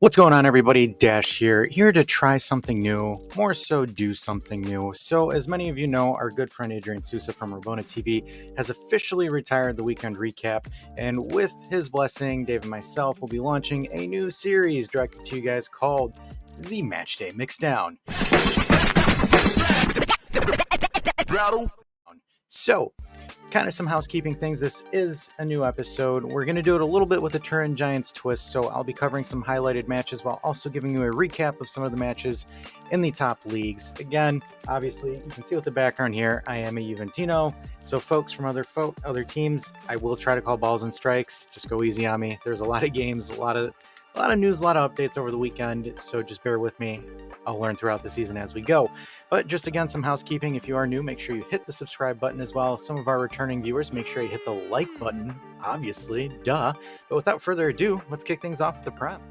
What's going on, everybody? Dash here to try something new, more so do something new. So, as many of you know, our good friend Adrian Sousa from Rabona TV has officially retired the weekend recap, and with his blessing, Dave and myself will be launching a new series directed to you guys called the Matchday Mixdown. So, kind of some housekeeping things. This is a new episode. We're going to do it a little bit with a Turin Giants twist, so I'll be covering some highlighted matches while also giving you a recap of some of the matches in the top leagues. Again, obviously, you can see with the background here, I am a Juventino, so folks from other teams, I will try to call balls and strikes. Just go easy on me. There's a lot of games, a lot of news, a lot of updates over the weekend, so just bear with me. I'll learn throughout the season as we go. But just again, some housekeeping. If you are new, make sure you hit the subscribe button as well. Some of our returning viewers, make sure you hit the like button, obviously, duh. But without further ado, let's kick things off with the prep.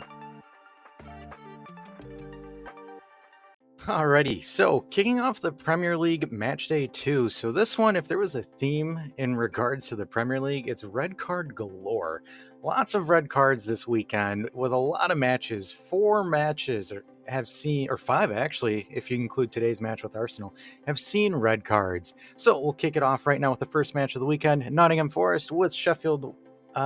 Alrighty, so kicking off the Premier League Match Day 2. So this one, if there was a theme in regards to the Premier League, it's red card galore. Lots of red cards this weekend with a lot of matches. 4 matches have seen, or 5 actually, if you include today's match with Arsenal, have seen red cards. So we'll kick it off right now with the first match of the weekend. Nottingham Forest with Sheffield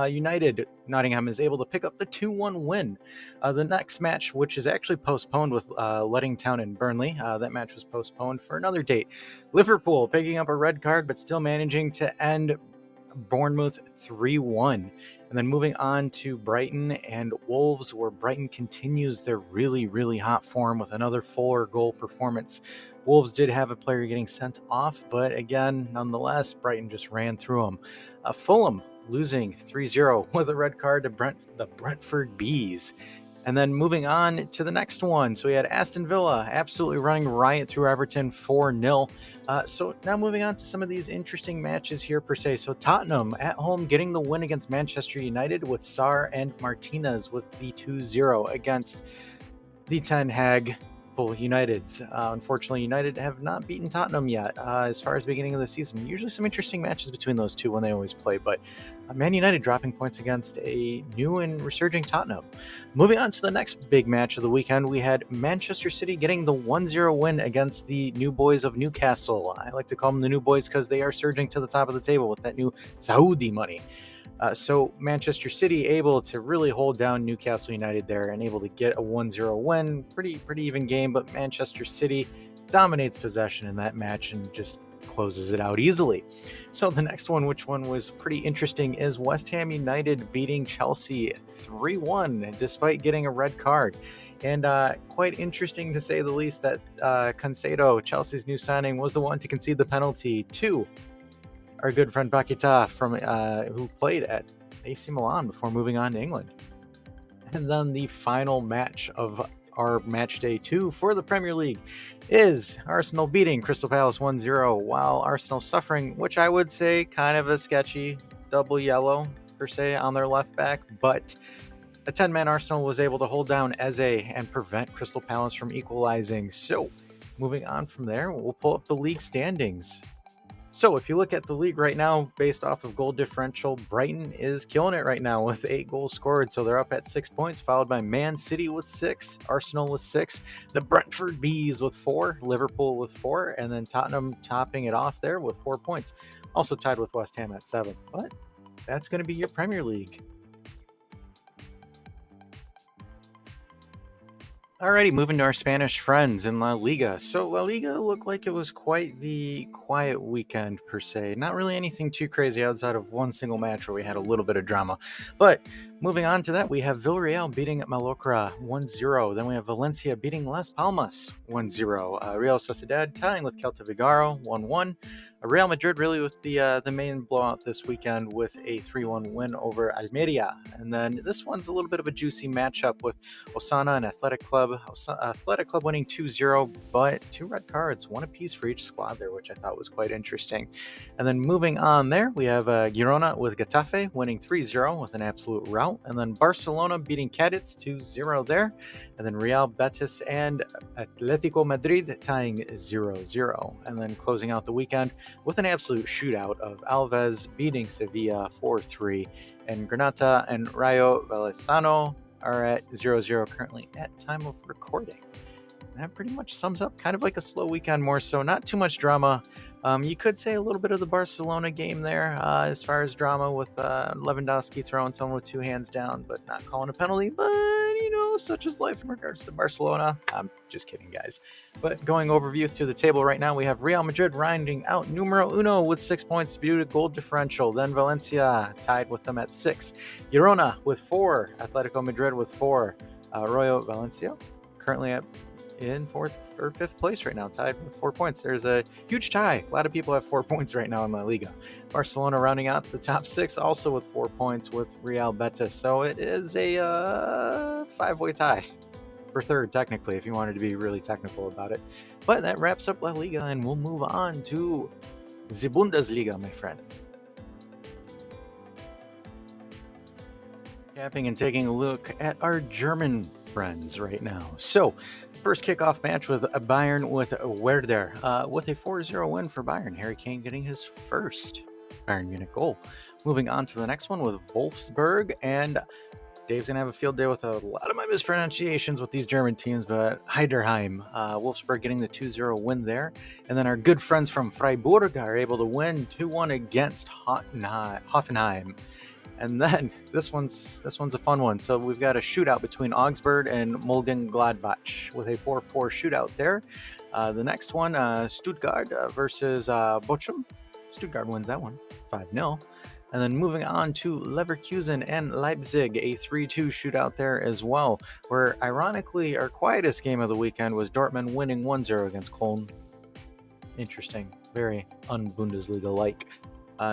United. Nottingham is able to pick up the 2-1 win. The next match, which is actually postponed with Luton Town and Burnley, that match was postponed for another date. Liverpool picking up a red card, but still managing to end Bournemouth 3-1. And then moving on to Brighton and Wolves, where Brighton continues their really, really hot form with another 4-goal performance. Wolves did have a player getting sent off, but again, nonetheless, Brighton just ran through them. Fulham losing 3-0 with a red card to the Brentford Bees. And then moving on to the next one. So we had Aston Villa absolutely running riot through Everton 4-0. So now moving on to some of these interesting matches here per se. So Tottenham at home getting the win against Manchester United with Sarr and Martinez with the 2-0 against the Ten Hag Uniteds. Unfortunately, United have not beaten Tottenham yet as far as the beginning of the season. Usually some interesting matches between those two when they always play, but Man United dropping points against a new and resurging Tottenham. Moving on to the next big match of the weekend, we had Manchester City getting the 1-0 win against the new boys of Newcastle. I like to call them the new boys because they are surging to the top of the table with that new Saudi money. So Manchester City able to really hold down Newcastle United there and able to get a 1-0 win. Pretty even game, but Manchester City dominates possession in that match and just closes it out easily. So the next one, which one was pretty interesting, is West Ham United beating Chelsea 3-1 despite getting a red card. And quite interesting to say the least that Caicedo, Chelsea's new signing, was the one to concede the penalty to our good friend Paquetá from who played at AC Milan before moving on to England. And then the final match of our match day 2 for the Premier League is Arsenal beating Crystal Palace 1-0 while Arsenal suffering, which I would say kind of a sketchy double yellow per se on their left back, but a 10-man Arsenal was able to hold down Eze and prevent Crystal Palace from equalizing. So moving on from there, we'll pull up the league standings. So if you look at the league right now, based off of goal differential, Brighton is killing it right now with 8 goals scored. So they're up at 6 points, followed by Man City with 6, Arsenal with 6, the Brentford Bees with 4, Liverpool with 4, and then Tottenham topping it off there with 4 points. Also tied with West Ham at 7th. But that's going to be your Premier League. Alrighty, moving to our Spanish friends in La Liga. So La Liga looked like it was quite the quiet weekend per se. Not really anything too crazy outside of one single match where we had a little bit of drama. But moving on to that, we have Villarreal beating Mallorca 1-0. Then we have Valencia beating Las Palmas 1-0. Real Sociedad tying with Celta Vigo 1-1. Real Madrid really with the main blowout this weekend with a 3-1 win over Almeria. And then this one's a little bit of a juicy matchup with Osasuna and Athletic Club. Athletic Club winning 2-0, but 2 red cards, 1 apiece for each squad there, which I thought was quite interesting. And then moving on there, we have Girona with Getafe winning 3-0 with an absolute rout. And then Barcelona beating Cadiz 2-0 there. And then Real Betis and Atletico Madrid tying 0-0. And then closing out the weekend with an absolute shootout of Alves beating Sevilla 4-3, and Granada and Rayo Vallecano are at 0-0 currently at time of recording. That pretty much sums up kind of like a slow weekend, more so. Not too much drama. You could say a little bit of the Barcelona game there as far as drama with Lewandowski throwing someone with two hands down but not calling a penalty. But, such is life in regards to Barcelona. I'm just kidding, guys. But going overview through the table right now, we have Real Madrid rounding out numero uno with 6 points due to goal differential. Then Valencia tied with them at 6. Girona with 4. Atletico Madrid with 4. Rayo Valencia currently in 4th or 5th place right now, tied with 4 points. There's a huge tie. A lot of people have 4 points right now in La Liga. Barcelona rounding out the top 6, also with 4 points with Real Betis. So it is a 5-way tie for 3rd, technically, if you wanted to be really technical about it. But that wraps up La Liga, and we'll move on to the Bundesliga, my friends. Capping and taking a look at our German friends right now. So, first kickoff match with Bayern with Werder with a 4-0 win for Bayern. Harry Kane getting his first Bayern Munich goal. Moving on to the next one with Wolfsburg, and Dave's going to have a field day with a lot of my mispronunciations with these German teams, but Heidenheim. Wolfsburg getting the 2-0 win there. And then our good friends from Freiburg are able to win 2-1 against Hoffenheim. And then this one's a fun one. So we've got a shootout between Augsburg and Mönchengladbach with a 4-4 shootout there. The next one, Stuttgart versus Bochum. Stuttgart wins that one, 5-0. And then moving on to Leverkusen and Leipzig, a 3-2 shootout there as well, where ironically our quietest game of the weekend was Dortmund winning 1-0 against Köln. Interesting, very un-Bundesliga-like.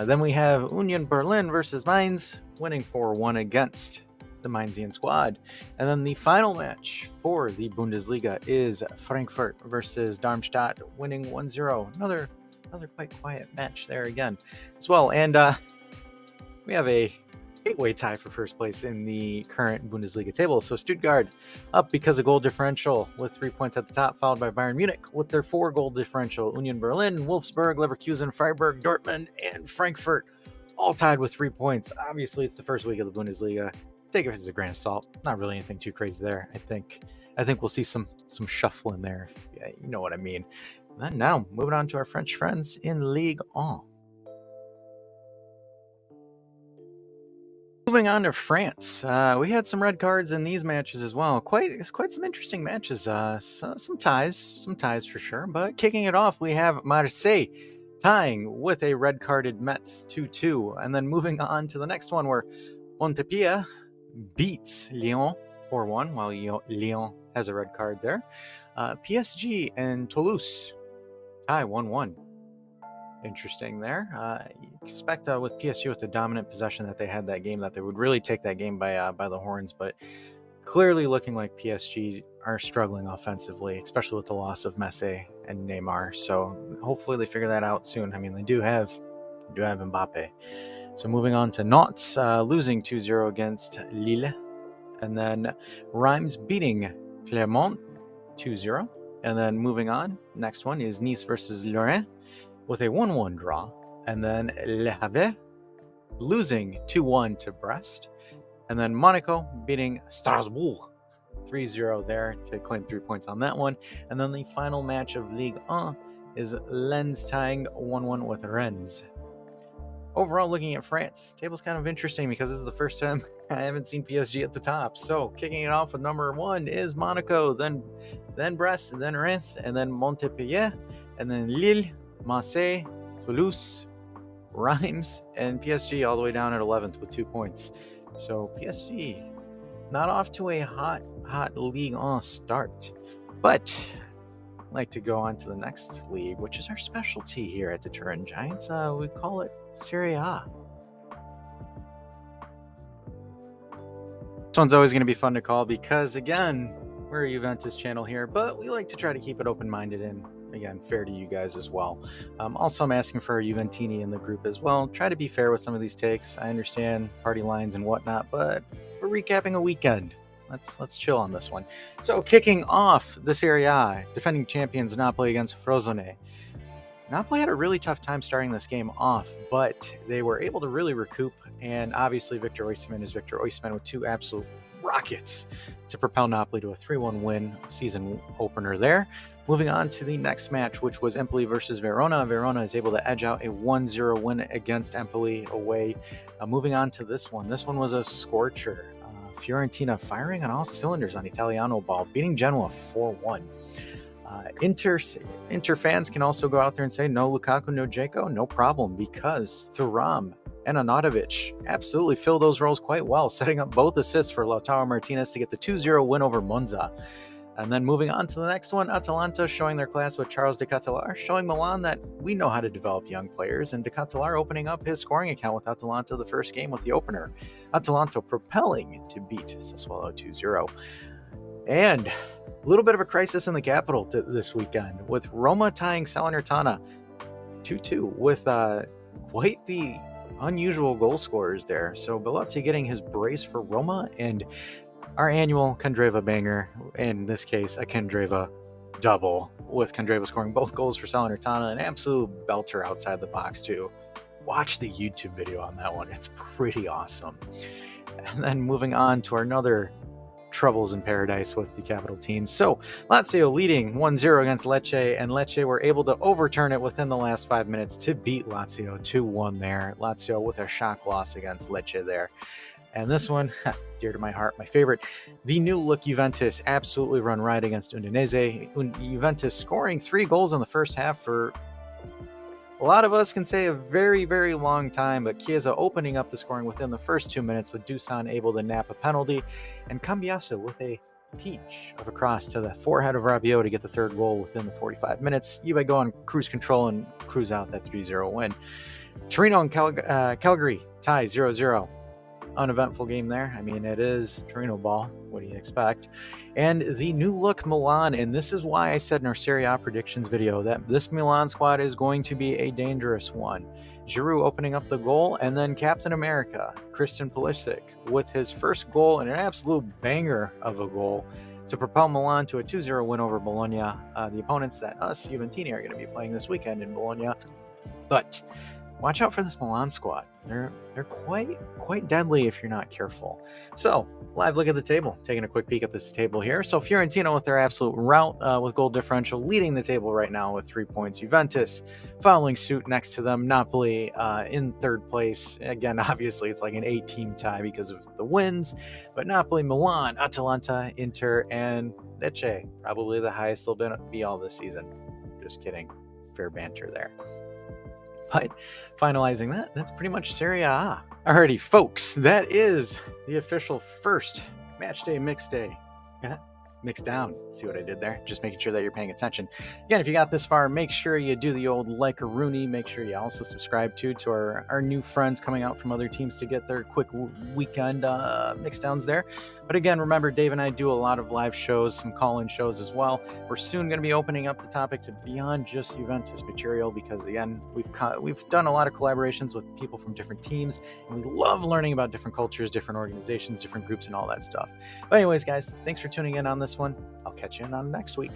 Then we have Union Berlin versus Mainz, winning 4-1 against the Mainzian squad. And then the final match for the Bundesliga is Frankfurt versus Darmstadt, winning 1-0. Another quite quiet match there again as well. And we have a 8-way tie for first place in the current Bundesliga table. So Stuttgart up because of goal differential with 3 points at the top, followed by Bayern Munich with their 4-goal differential. Union Berlin, Wolfsburg, Leverkusen, Freiburg, Dortmund, and Frankfurt all tied with 3 points. Obviously, it's the first week of the Bundesliga. Take it as a grain of salt. Not really anything too crazy there. I think we'll see some shuffling there. Yeah, you know what I mean. And then now, moving on to our French friends in Ligue 1. Moving on to France, we had some red cards in these matches as well. Quite some interesting matches. Some ties for sure. But kicking it off, we have Marseille tying with a red carded Metz 2-2, and then moving on to the next one where Montpellier beats Lyon 4-1, while Lyon has a red card there. PSG and Toulouse tie 1-1. Interesting there. You expect with PSG, with the dominant possession that they had that game, that they would really take that game by the horns, but clearly looking like PSG are struggling offensively, especially with the loss of Messi and Neymar. So hopefully they figure that out soon. I mean, they do have Mbappe. So moving on to Nantes, losing 2-0 against Lille, and then Reims beating Clermont 2-0, and then moving on, next one is Nice versus Lorient with a 1-1 draw, and then Le Havre losing 2-1 to Brest, and then Monaco beating Strasbourg 3-0 there to claim 3 points on that one. And then the final match of Ligue 1 is Lens tying 1-1 with Rennes. Overall, looking at France, table's kind of interesting because this is the first time I haven't seen PSG at the top. So kicking it off with number 1 is Monaco, then Brest, then Reims, and then Montpellier, and then Lille, Marseille, Toulouse, Reims, and PSG all the way down at 11th with 2 points. So PSG not off to a hot Ligue 1 start, but I'd like to go on to the next league, which is our specialty here at the Turin Giants. We call it Serie A. This one's always going to be fun to call because, again, we're a Juventus channel here, but we like to try to keep it open-minded and, again, fair to you guys as well. Also, I'm asking for a Juventini in the group as well. Try to be fair with some of these takes. I understand party lines and whatnot, but we're recapping a weekend. Let's chill on this one. So, kicking off the Serie A, defending champions Napoli against Frosinone. Napoli had a really tough time starting this game off, but they were able to really recoup, and obviously Victor Osimhen is Victor Osimhen with 2 absolute rockets to propel Napoli to a 3-1 win, season opener there. Moving on to the next match, which was Empoli versus Verona. Verona is able to edge out a 1-0 win against Empoli away. Moving on to this one. This one was a scorcher. Fiorentina firing on all cylinders on Italiano ball, beating Genoa 4-1. Inter fans can also go out there and say, no Lukaku, no Dzeko, no problem, because Thuram and Anatovic absolutely fill those roles quite well, setting up both assists for Lautaro Martinez to get the 2-0 win over Monza. And then moving on to the next one, Atalanta showing their class with Charles de Ketelaere, showing Milan that we know how to develop young players, and de Ketelaere opening up his scoring account with Atalanta the first game with the opener. Atalanta propelling to beat Sassuolo 2-0. And a little bit of a crisis in the capital this weekend, with Roma tying Salernitana 2-2 with quite the unusual goal scorers there. So Belotti getting his brace for Roma, and our annual Kandreva banger, in this case a Kandreva double, with Kandreva scoring both goals for Salernitana, an absolute belter outside the box too. Watch the YouTube video on that one, it's pretty awesome. And then moving on to another troubles in paradise with the capital teams. So Lazio leading 1-0 against Lecce, and Lecce were able to overturn it within the last 5 minutes to beat Lazio 2-1 there. Lazio with a shock loss against Lecce there. And this one, dear to my heart, my favorite, the new look Juventus absolutely run riot against Udinese. Juventus scoring 3 goals in the first half for a lot of us can say a very, very long time, but Chiesa opening up the scoring within the first 2 minutes, with Dusan able to nap a penalty, and Cambiasso with a peach of a cross to the forehead of Rabiot to get the third goal within the 45 minutes. Juve go on cruise control and cruise out that 3-0 win. Torino and Calgary tie 0-0. Uneventful game there. I mean, it is Torino ball. What do you expect? And the new look Milan, and this is why I said in our Serie A predictions video that this Milan squad is going to be a dangerous one. Giroud opening up the goal, and then Captain America, Christian Pulisic, with his first goal and an absolute banger of a goal to propel Milan to a 2-0 win over Bologna, the opponents that us Juventini are going to be playing this weekend in Bologna. But watch out for this Milan squad. They're quite deadly if you're not careful. So, live look at the table. Taking a quick peek at this table here. So, Fiorentina with their absolute rout with goal differential leading the table right now with 3 points. Juventus following suit next to them. Napoli in third place. Again, obviously it's like an 8-team tie because of the wins. But Napoli, Milan, Atalanta, Inter, and Lecce probably the highest they'll be all this season. Just kidding. Fair banter there. But finalizing that's pretty much Serie A. Alrighty, folks, that is the official first match day mix day. Mix down. See what I did there? Just making sure that you're paying attention. Again, if you got this far, make sure you do the old like a Rooney. Make sure you also subscribe to our new friends coming out from other teams to get their quick weekend mix downs there. But again, remember, Dave and I do a lot of live shows, some call-in shows as well. We're soon going to be opening up the topic to beyond just Juventus material, because again, we've done a lot of collaborations with people from different teams, and we love learning about different cultures, different organizations, different groups, and all that stuff. But anyways, guys, thanks for tuning in on this one. I'll catch you in on next week.